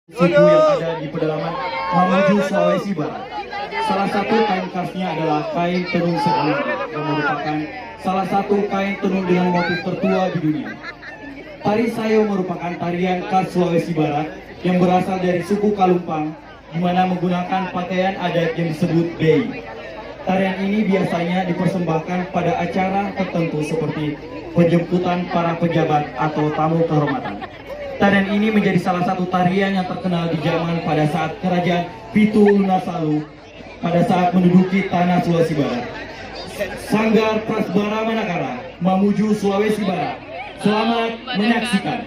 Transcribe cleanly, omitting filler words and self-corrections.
suku yang ada di pedalaman Mamuju, Sulawesi Barat. Salah satu kain khasnya adalah kain tenun Sayu, yang merupakan salah satu kain tenun dengan motif tertua di dunia. Tari Sayu merupakan tarian khas Sulawesi Barat yang berasal dari suku Kalumpang, di mana menggunakan pakaian adat yang disebut bei. Tarian ini biasanya dipersembahkan pada acara tertentu seperti penjemputan para pejabat atau tamu kehormatan. Tarian ini menjadi salah satu tarian yang terkenal di zaman pada saat kerajaan Pitu Lunasalu pada saat menduduki tanah Sulawesi Barat. Sanggar Prasbara Manakara, Mamuju, Sulawesi Barat. Selamat menyaksikan.